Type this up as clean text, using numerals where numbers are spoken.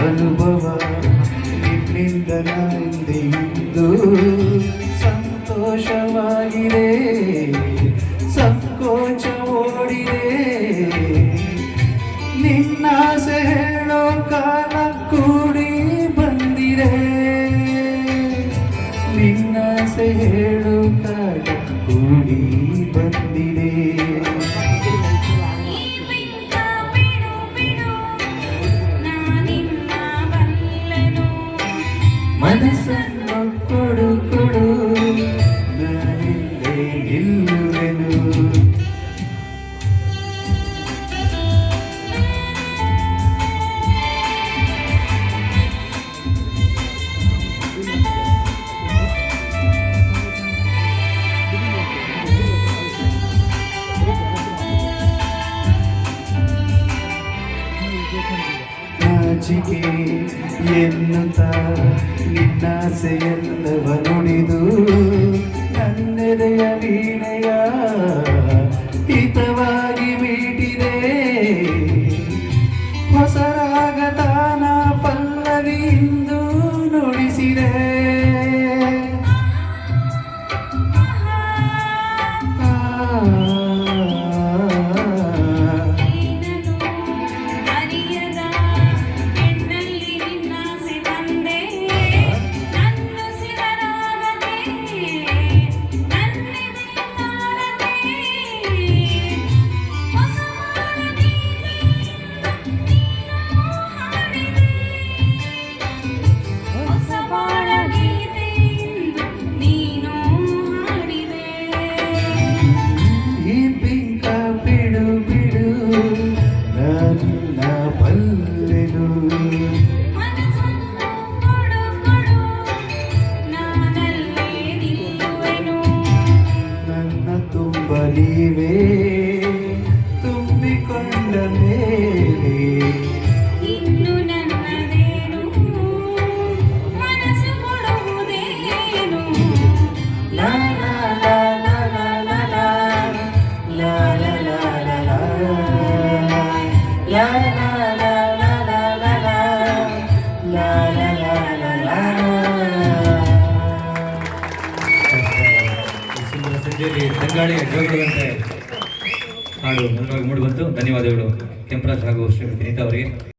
ಅನುಭವ ನಿನ್ನಿಂದ ನಂದಿದ್ದು ಸಂತೋಷವಾಗಿದೆ, ಸಂಕೋಚ ಓಡಿದೆ. ನಿನ್ನಾಸೆ ಹೇಳೋ ಕಾಲ ಕೂಡಿ ಬಂದಿದೆ, ನಿನ್ನಾಸೆ ಹೇಳೋ ಕಾಲ ಕೂಡಿ ಬಂದಿದೆ. ಮನಸ್ಸನ್ನು ಕೊಡು ಕೊಡು, ನಾನಿಲ್ಲೇ ನಿಲ್ಲುವೆನು. ನಾಚಿಕೆ ಎನ್ನುತ್ತ ನಿನ್ನಾಸೆಯೆಲ್ಲವ ನುಡಿದು ನನ್ನೆದೆಯ ವೀಣೆಯ ಹಿತವಾಗಿ ಮೀಟಿದೆ. ಹೊಸ ರಾಗತಾನ ಪಲ್ಲವಿಯಿಂದ ನುಡಿಸಿದೆ. ನೀವೇ ತುಂಬಿಕೊಂಡ ಮೇಲೆ ಇನ್ನು ನನ್ನದೇನು ಮನಸ್ಸು ಕೊಡುವುದೇನು. ಲಾ ಲಾ ಲಾ ಲಾ ಲಾ ಲಾ ಲಾ ಲಾ ಲಾ ಲಾ ಲಾ ಲಾ ಸಂಜೆಯಲ್ಲಿ ತಂಗಾಳಿ ಜೋಗುವಂತೆ ಹಾಡು ಮೂಡಿ ಬಂತು. ಧನ್ಯವಾದಗಳು ಕೆಂಪರಾಜ್ ಹಾಗೂ ಶ್ರೀಮತಿ ವಿನೀತಾ ಅವರಿಗೆ.